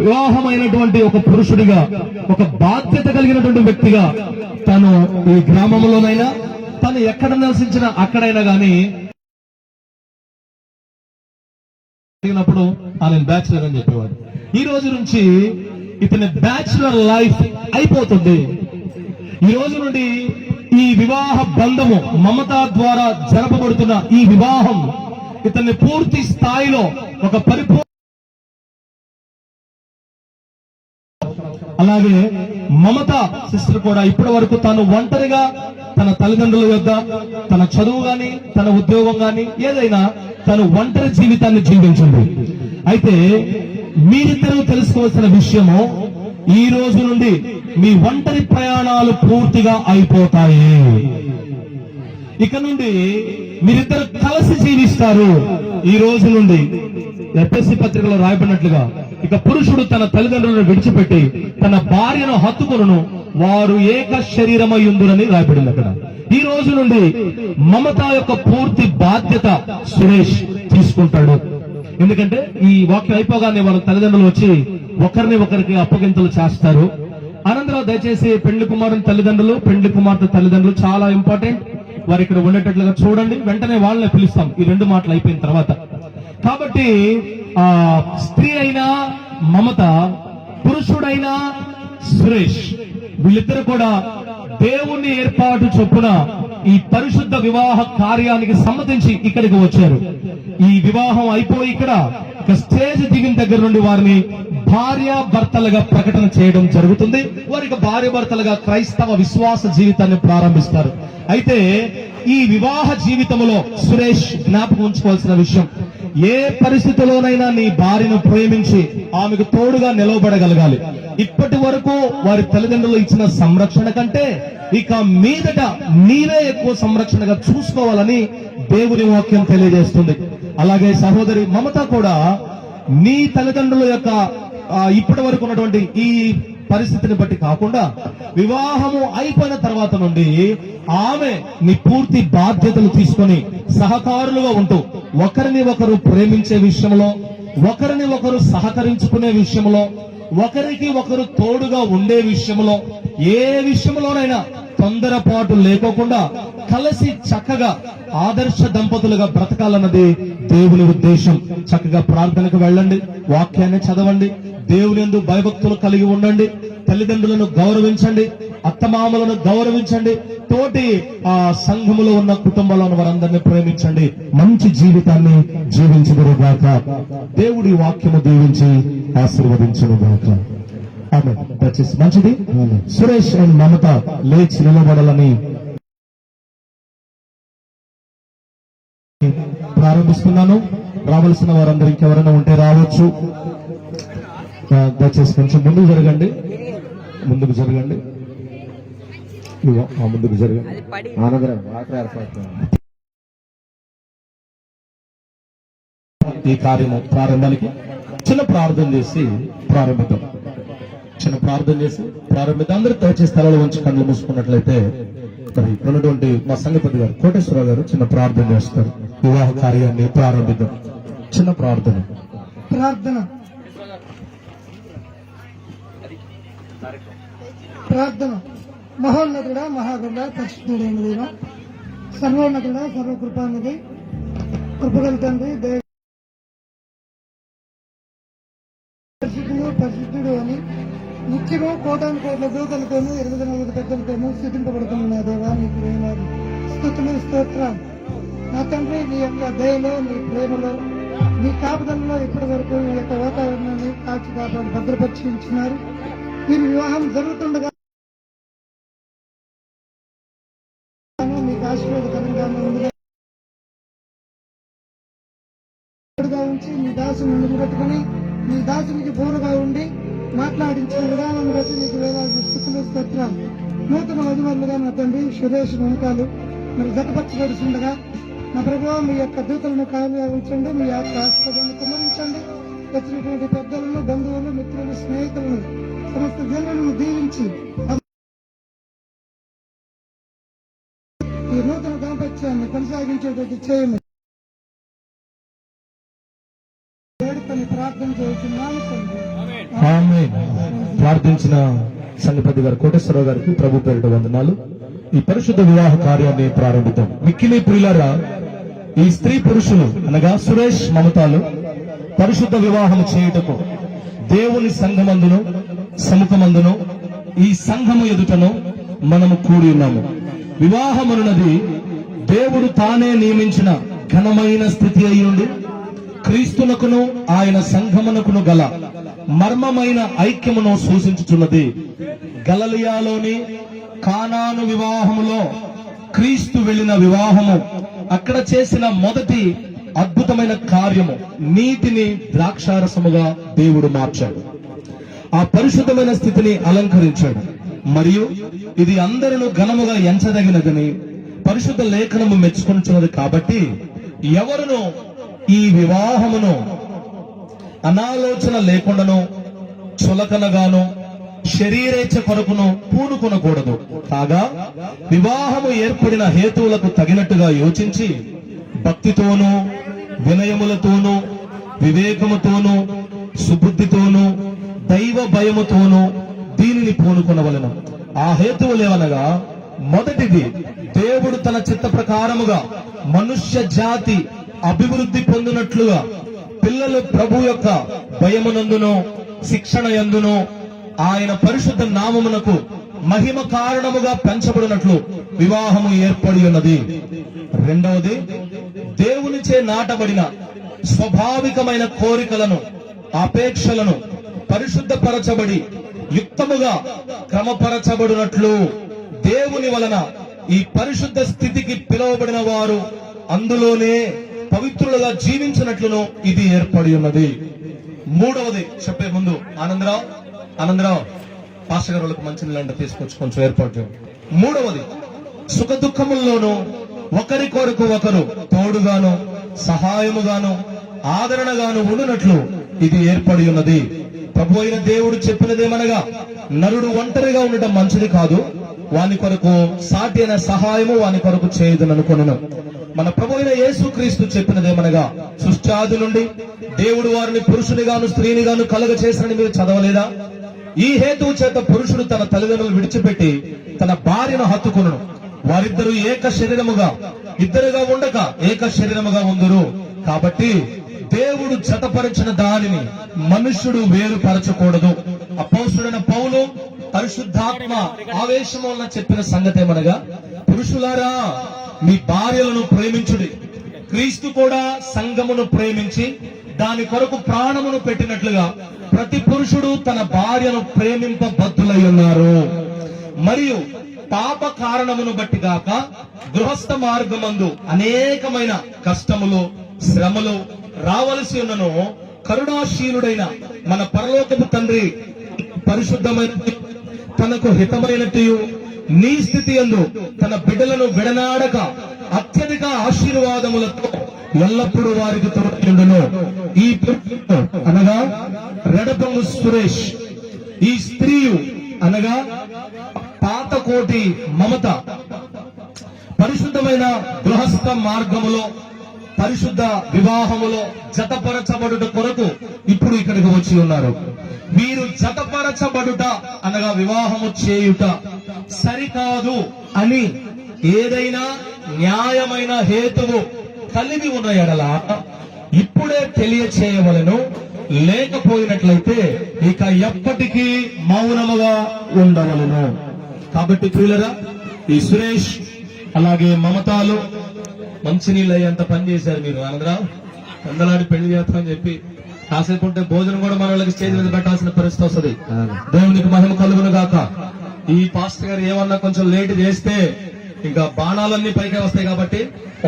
వివాహమైనటువంటి ఒక పురుషుడిగా, ఒక బాధ్యత కలిగినటువంటి వ్యక్తిగా తను ఈ గ్రామంలోనైనా తను ఎక్కడ నివసించినా అక్కడైనా గాని ఆయన బ్యాచులర్ అని చెప్పేవాడు. ఈ రోజు నుంచి ఇతని బ్యాచులర్ లైఫ్ అయిపోతుంది. ఈ రోజు నుండి ఈ వివాహ బంధము మమత ద్వారా జరపబడుతున్న ఈ వివాహం ఇతన్ని పూర్తి స్థాయిలో ఒక పరిపూర్ణ, అలాగే మమత సిస్టర్ కూడా ఇప్పటి వరకు తాను ఒంటరిగా తన తల్లిదండ్రుల యొద్ద తన చదువు గాని తన ఉద్యోగం గాని ఏదైనా తను ఒంటరి జీవితాన్ని జీవించింది. అయితే మీరిద్దరూ తెలుసుకోవాల్సిన విషయము, ఈ రోజు నుండి మీ ఒంటరి ప్రయాణాలు పూర్తిగా అయిపోతాయి. ఇక నుండి మీరిద్దరు కలిసి జీవిస్తారు. ఈ రోజు నుండి ఎఫ్ఎస్సి పత్రికలో రాయబడినట్లుగా ఇక పురుషుడు తన తల్లిదండ్రులను విడిచిపెట్టి తన భార్యను హత్తుకొనును, వారు ఏక శరీరమయ్యుందురని రాయబడింది అక్కడ. ఈ రోజు నుండి మమత యొక్క పూర్తి బాధ్యత సురేష్ తీసుకుంటాడు. ఎందుకంటే ఈ వాక్యం అయిపోగానే వాళ్ళ తల్లిదండ్రులు వచ్చి ఒకరిని ఒకరికి అప్పగింతలు చేస్తారు. అనంతరం దయచేసి పెళ్లి కుమారుని తల్లిదండ్రులు, పెళ్లి కుమార్తె తల్లిదండ్రులు చాలా ఇంపార్టెంట్. వారు ఇక్కడ ఉండేటట్లుగా చూడండి. వెంటనే వాళ్ళని పిలుస్తాం ఈ రెండు మాటలు అయిపోయిన తర్వాత. కాబట్టి స్త్రీ అయినా మమత, పురుషుడైనా సురేష్, వీళ్ళిద్దరు కూడా దేవుని ఏర్పాటు చొప్పున ఈ పరిశుద్ధ వివాహ కార్యానికి సమ్మతించి ఇక్కడికి వచ్చారు. ఈ వివాహం అయిపోయి ఇక్కడ స్టేజ్ దిగిన దగ్గర నుండి వారిని భార్య భర్తలుగా ప్రకటన చేయడం జరుగుతుంది. వారికి భార్య భర్తలుగా క్రైస్తవ విశ్వాస జీవితాన్ని ప్రారంభిస్తారు. అయితే ఈ వివాహ జీవితంలో సురేష్ జ్ఞాపకం ఉంచుకోవాల్సిన విషయం, ఏ పరిస్థితిలోనైనా నీ భార్యను ప్రేమించి ఆమెకు తోడుగా నిలవబడగలగాలి. ఇప్పటి వరకు వారి తల్లిదండ్రులు ఇచ్చిన సంరక్షణ కంటే ఇక మీదట నీవే ఎక్కువ సంరక్షణగా చూసుకోవాలని దేవుని వాక్యం తెలియజేస్తుంది. అలాగే సహోదరి మమత కూడా నీ తల్లిదండ్రుల యొక్క ఇప్పటి వరకు ఉన్నటువంటి ఈ పరిస్థితిని బట్టి కాకుండా వివాహము అయిపోయిన తర్వాత నుండి ఆమె నీ పూర్తి బాధ్యతలు తీసుకొని సహకారులుగా ఉంటూ ఒకరిని ఒకరు ప్రేమించే విషయంలో, ఒకరిని ఒకరు సహకరించుకునే విషయంలో, ఒకరికి ఒకరు తోడుగా ఉండే విషయంలో, ఏ విషయంలోనైనా తొందరపాటు లేకోకుండా కలిసి చక్కగా ఆదర్శ దంపతులుగా బ్రతకాలన్నది దేవుని ఉద్దేశం. చక్కగా ప్రార్థనకు వెళ్ళండి, వాక్యాన్ని చదవండి, దేవుని యందు భయభక్తులు కలిగి ఉండండి, తల్లిదండ్రులను గౌరవించండి, అత్తమామలను గౌరవించండి, తోటి సంఘములో ఉన్న కుటుంబంలో ఉన్న వారందరినీ ప్రేమించండి, మంచి జీవితాన్ని జీవించుదురుగాక. దేవుడి వాక్యము దీవించి ఆశీర్వదించునుగాక. ఆమేన్. దయచేసి మంచిది. సురేష్ అండ్ మమత లేచి నిలబడాలని ప్రారంభిస్తున్నాను. రావాల్సిన వారందరూ ఇంకెవరైనా ఉంటే రావచ్చు. దయచేసి కొంచెం ముందుకు జరగండి, ముందుకు జరగండి, ముందుకు జరగండి. ఈ కార్యము ప్రారంభానికి చిన్న ప్రార్థన చేసి ప్రారంభిద్దాం. చిన్న ప్రార్థన చేసి ప్రారంభిద్దాం. అందరూ దయచేసి స్థలాలు ఉంచి కళ్ళు మూసుకున్నట్లయితే మరి ఉన్నటువంటి మా సంగపతి గారు, కోటేశ్వరరావు గారు చిన్న ప్రార్థన చేస్తారు. వివాహ కార్యాన్ని ప్రారంభిద్దాం. చిన్న ప్రార్థన. ప్రార్థన. మహోన్నతుడా, మహాగరుడ, పరిశుద్ధుడైన దేవ, సర్వోన్నతుడా, సర్వకృపానిధి, కృపగల తండ్రి, పరిశుద్ధుడు అని నిత్యము కోటాను కోట్ల దూతలతోనూ 24 పెద్దలతోనూ స్థుతింపబడుతున్న దేవా, నీకు వేలాది స్తుతులు, స్తోత్రాలు. నా తండ్రి, నీ యొక్క దయలో, నీ ప్రేమలో, నీ కాపుదలలో ఇప్పటి వరకు నీ యొక్క వాతావరణాన్ని కాచి కాపాడు భద్రపరిచి ఉంచినారు. మీరు వివాహం జరుగుతుండగా మీకు ఆశీర్వాదకరంగా ఉంచి మీ దాసుని నిలబెట్టుకుని మీ దాసునికి బోరుగా ఉండి మాట్లాడించిన విధానం బట్టి మీకు వేలాది స్థితులు, స్తోత్రాలు. నూతన వధువరులుగా నా తండ్రి సురేష్ వెనకాలు మరి జతపరచబడుతుండగా నా ప్రభువా, మీ యొక్క దూతలను కావ్యించండి, మీ యొక్క ఆస్పదాన్ని కుమరించండి. వచ్చినటువంటి పెద్దలను, బంధువులు, మిత్రులు, స్నేహితులను, సమస్త జనులను దీవించి ఈ నూతన దాంపత్యాన్ని కొనసాగించేటట్టు చేయమని వేడుకని ప్రార్థన ప్రార్థన చేస్తున్నాను తండ్రి. ఆమేన్. ప్రార్థించిన సంగపతి గారు కోటేశ్వరరావు గారికి ప్రభు పేరిట వందనాలు. ఈ పరిశుద్ధ వివాహ కార్యాన్ని ప్రారంభిద్దాం. మిక్కిలి ప్రియులారా, ఈ స్త్రీ పురుషులు అనగా సురేష్ మమతాలు పరిశుద్ధ వివాహం చేయుటకు దేవుని సంఘమందును సముఖమందును ఈ సంఘము ఎదుటను మనము కూడి ఉన్నాము. వివాహమనున్నది దేవుడు తానే నియమించిన ఘనమైన స్థితి అయి ఉండి క్రీస్తునకును ఆయన సంఘమునకును గల మర్మమైన ఐక్యమును సూచించుచున్నది. గలిలయలోని కానాను వివాహములో క్రీస్తు వెళ్లిన వివాహము అక్కడ చేసిన మొదటి అద్భుతమైన కార్యము నీటిని ద్రాక్షారసముగా దేవుడు మార్చాడు. ఆ పరిశుద్ధమైన స్థితిని అలంకరించాడు. మరియు ఇది అందరిలో ఘనముగా ఎంచదగినదని పరిశుద్ధ లేఖనము మెచ్చుకొనుచున్నది. కాబట్టి ఎవరును ఈ వివాహమును అనాలోచన లేకుండాను చులకనగాను శరీరేచ్ఛ కొరకును పూనుకొనకూడదు. కాగా వివాహము ఏర్పడిన హేతువులకు తగినట్టుగా యోచించి భక్తితోనూ వినయములతోనూ వివేకముతోనూ సుబుద్ధితోనూ దైవ భయముతోనూ దీనిని పూనుకొనవలెను. ఆ హేతువులేవనగా, మొదటిది దేవుడు తన చిత్త ప్రకారముగా మనుష్య జాతి అభివృద్ధి పొందినట్లుగా పిల్లలు ప్రభు యొక్క భయమునందును శిక్షణ యందును ఆయన పరిశుద్ధ నామమునకు మహిమ కారణముగా పెంచబడినట్లు వివాహము ఏర్పడి ఉన్నది. రెండవది, దేవునిచే నాటబడిన స్వాభావికమైన కోరికలను అపేక్షలను పరిశుద్ధపరచబడి యుక్తముగా క్రమపరచబడినట్లు దేవుని వలన ఈ పరిశుద్ధ స్థితికి పిలువబడిన వారు అందులోనే పవిత్రులుగా జీవించినట్లును ఇది ఏర్పడి ఉన్నది. మూడవది చెప్పే ముందు ఆనందరావు పాస్టర్ గారు వాళ్ళకి మంచి నీళ్ళంట తీసుకొచ్చి కొంచెం ఏర్పాటు చేయండి. మూడవది, సుఖ దుఃఖముల్లోనూ ఒకరి కొరకు ఒకరు తోడుగాను సహాయముగాను ఆదరణగాను ఉండునట్లు ఇది ఏర్పడి ఉన్నది. ప్రభు అయిన దేవుడు చెప్పినదేమనగా, నరుడు ఒంటరిగా ఉండటం మంచిది కాదు, వాని కొరకు సాటి అయిన సహాయము వాని కొరకు చేయదుననుకొనెను. మన ప్రభు అయిన యేసుక్రీస్తు చెప్పినదేమనగా, సృష్టాది నుండి దేవుడు వారిని పురుషునిగాను స్త్రీనిగాను కలుగ చేసినని మీరు చదవలేదా? ఈ హేతువు చేత పురుషుడు తన తల్లిదండ్రులు విడిచిపెట్టి తన భార్యను హత్తుకొనును, వారిద్దరూ ఏక శరీరముగా ఇద్దరుగా ఉండక ఏక శరీరముగా ఉందురు. కాబట్టి దేవుడు జతపరిచిన దానిని మనుష్యుడు వేరుపరచకూడదు. అపోస్తుడైన పౌలు పరిశుద్ధాత్మ ఆవేశము వలన చెప్పిన సంగతి ఏమనగా, పురుషులారా మీ భార్యలను ప్రేమించుడి, క్రీస్తు కూడా సంఘమును ప్రేమించి దాని కొరకు ప్రాణమును పెట్టినట్లుగా ప్రతి పురుషుడు తన భార్యను ప్రేమింపబద్ధులై ఉన్నారు. మరియు పాప కారణమును బట్టి గాక గృహస్థ మార్గమందు అనేకమైన కష్టములు శ్రమలు రావలసి ఉన్నను, కరుణాశీలుడైన మన పరలోకపు తండ్రి పరిశుద్ధమైన తనకు హితమైనట్టు నీ స్థితి యందు తన బిడ్డలను విడనాడక అత్యధిక ఆశీర్వాదములతో ఎల్లప్పుడూ వారికి తోడును. ఈ పురుషుడు అనగా రెడపంగు సురేష్, ఈ స్త్రీయు అనగా పాతకోటి మమత పరిశుద్ధమైన గృహస్థ మార్గములో పరిశుద్ధ వివాహములో జతపరచబడుట కొరకు ఇప్పుడు ఇక్కడికి వచ్చి ఉన్నారు. వీరు జతపరచబడుట అనగా వివాహము చేయుట సరికాదు అని ఏదైనా న్యాయమైన హేతువు కలిగి ఉన్న ఎడల ఇప్పుడే తెలియచేయవలెను, లేకపోయినట్లయితే ఇక ఎప్పటికీ మౌనముగా ఉండవలెను. కాబట్టి ప్రియులరా, ఈ సురేష్ అలాగే మమతాలు మంచినీళ్ళు అయ్యేంత పని చేశారు. మీరు ఆనందరావు అందలాడి పెళ్లి చేస్తామని చెప్పి కాసేపు ఉంటే భోజనం కూడా మన వాళ్ళకి స్టేజ్ మీద పెట్టాల్సిన పరిస్థితి వస్తుంది. దేవునికి మహిమ కలుగును గాక. ఈ పాస్టర్ గారు ఏమన్నా కొంచెం లేట్ చేస్తే ఇంకా బాణాలన్నీ పైకే వస్తాయి. కాబట్టి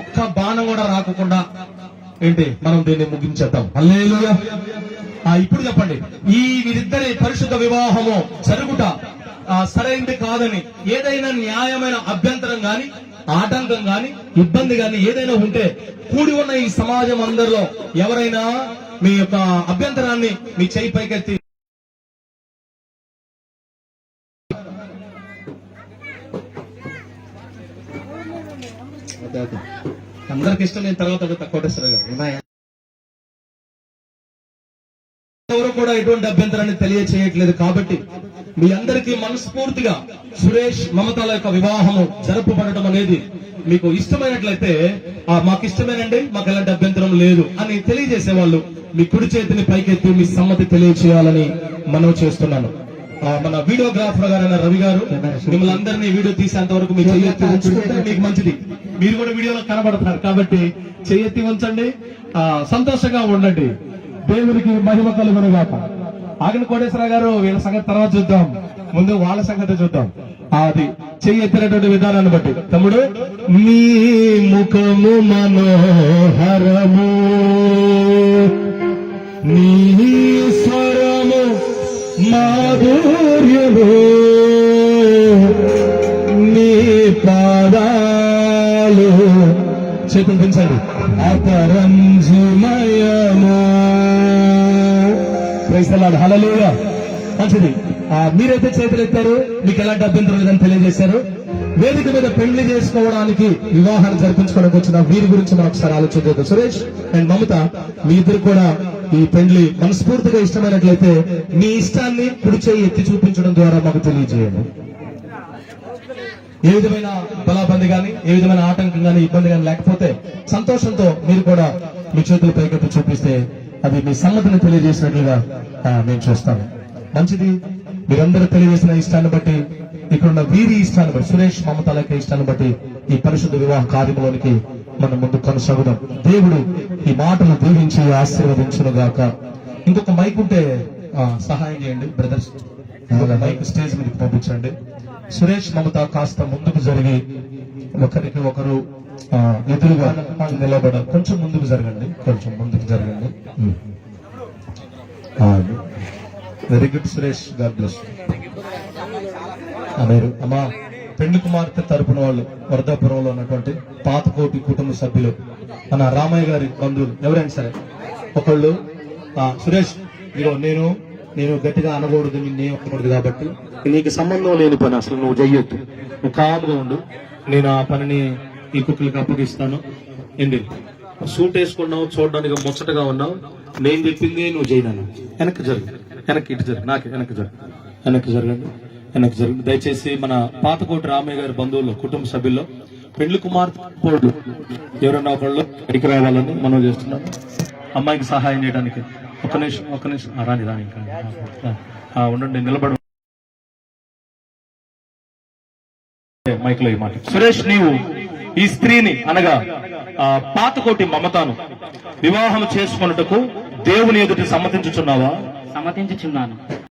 ఒక్క బాణం కూడా రాకుండా ఏంటి మనం దీన్ని ముగించేద్దాం. హల్లెలూయా. ఇప్పుడు చెప్పండి, ఈ వీరిద్దరి పరిశుద్ధ వివాహము జరుగుట సరైనది కాదని ఏదైనా న్యాయమైన అభ్యంతరం గాని ఆటంకం గాని ఇబ్బంది గాని ఏదైనా ఉంటే కూడి ఉన్న ఈ సమాజం అందరిలో ఎవరైనా మీ యొక్క అభ్యంతరాన్ని మీ చేయి పైకెత్తి అందరికి ఇష్టం లేని తర్వాత కోటేశ్వర గారు ఎవరు కూడా ఎటువంటి అభ్యంతరాన్ని తెలియచేయట్లేదు కాబట్టి మీ అందరికీ మనస్ఫూర్తిగా సురేష్ మమతల యొక్క వివాహము జరుపుబడటం అనేది మీకు ఇష్టమైనట్లయితే మాకు ఇష్టమేనండి, మాకు ఎలాంటి అభ్యంతరం లేదు అని తెలియజేసే వాళ్ళు మీ కుడి చేతిని పైకెత్తి మీ సమ్మతి తెలియచేయాలని మనవి చేస్తున్నాను. మన వీడియోగ్రాఫర్ గారైన రవి గారు మిమ్మల్ని అందరినీ వీడియో తీసేంత వరకు మీ చెయ్యెత్తి ఉంచుకుంటే మీకు మంచిది. మీరు కూడా వీడియోలో కనబడుతున్నారు కాబట్టి చెయ్యెత్తి ఉంచండి, సంతోషంగా ఉండండి. దేవునికి మహిమ కలుగునుగాక. ఆగని కోటేశ్వర గారు వీళ్ళ సంగతి తర్వాత చూద్దాం, ముందు వాళ్ళ సంగతి చూద్దాం. అది చెయ్యి ఎత్తినటువంటి విధానాన్ని బట్టి తమ్ముడు, నీ ముఖము మనోహరము, నీ స్వరము మాధుర్యము, నీ పాదాలు చేతులు పెంచండి అపరంజిమయము. ప్రైజ్ ది లార్డ్, హల్లెలూయా. మంచిది. మీరైతే చేతులు ఎత్తారు, మీకు ఎలాంటి అభ్యంతరం లేదని తెలియజేశారు. వేదిక మీద పెళ్లి చేసుకోవడానికి వివాహాన్ని జరిపించుకోవడానికి వచ్చిన వీరి గురించి మనం ఒకసారి ఆలోచించదు. సురేష్ అండ్ మమత, మీ ఇద్దరు కూడా ఈ పెళ్లి మనస్ఫూర్తిగా ఇష్టమైనట్లయితే మీ ఇష్టాన్ని కుడి చేయి ఎత్తి చూపించడం ద్వారా మాకు తెలియజేయండి. ఏ విధమైన బలాబంది గాని, ఏ విధమైన ఆటంకం గాని, ఇబ్బంది గాని లేకపోతే సంతోషంతో మీరు కూడా మీ చేతుల పైకెత్తి చూపిస్తే అది మీ సమ్మతిని తెలియజేసినట్లుగా నేను చూస్తాను. మంచిది. మీరందరూ తెలియజేసిన ఇష్టాన్ని బట్టి, ఇక్కడున్న వీరి ఇష్టాన్ని బట్టి, సురేష్ మమతల యొక్క ఇష్టాన్ని బట్టి ఈ పరిశుద్ధ వివాహ కార్యములోనికి మనం ముందు కొనసాగుదాం. దేవుడు ఈ మాటలు దీవించి ఆశీర్వదించును గాక. ఇంకొక మైక్ ఉంటే సహాయం చేయండి బ్రదర్స్. ఇంకొక మైక్ స్టేజ్ మీదకి పంపించండి. సురేష్ మమత కాస్త ముందుకు జరిగి ఒకరికి ఒకరు ఎదురుగా నిలబడాలి. కొంచెం ముందుకు జరగండి, కొంచెం ముందుకు జరగండి. Very good Suresh, God bless. మీరు అమ్మా పెళ్లి కుమార్తె తరపున వాళ్ళు వరదాపురంలో ఉన్నటువంటి పాతకోటి కుటుంబ సభ్యులు, మన రామయ్య గారి బంధువులు ఎవరైనా సరే ఒకళ్ళు, సురేష్ ఇదిగో నేను గట్టిగా అనకూడదు, నిన్నేం అనకూడదు కాబట్టి నీకు సంబంధం లేని పని అసలు నువ్వు చెయ్యొద్దు, నువ్వు కాముగా ఉండు, నేను ఆ పనిని ఈ కుక్కలకి అప్పగిస్తాను. ఏంటి సూట్ వేసుకున్నావు, చూడడానికి ముచ్చటగా ఉన్నావు, నేను చెప్పింది నువ్వు చేయను. వెనక్కి జరుగు, వెనక్కి ఇటు జరుగు, నాకు వెనక్కి జరుగు, వెనక్కి జరగండి, వెనక్కి జరుగు. దయచేసి మన పాతకోటి రామయ్య గారి బంధువులు కుటుంబ సభ్యుల్లో పెళ్లి కుమార్తె ఎవరన్నా ఒకళ్ళు ఇక్కడికి రావాలని మనం చేస్తున్నాం. అమ్మాయికి సహాయం చేయడానికి ఒక్క నిమిషం రాని ఇంకా ఉండండి, నిలబడు మైక్లో ఈ మాట. సురేష్, నీవు ఈ స్త్రీని అనగా పాతకోటి మమతాను వివాహం చేసుకొనుటకు దేవుని ఎదుట సమ్మతించుచున్నావా? సమ్మతించుచున్నాను.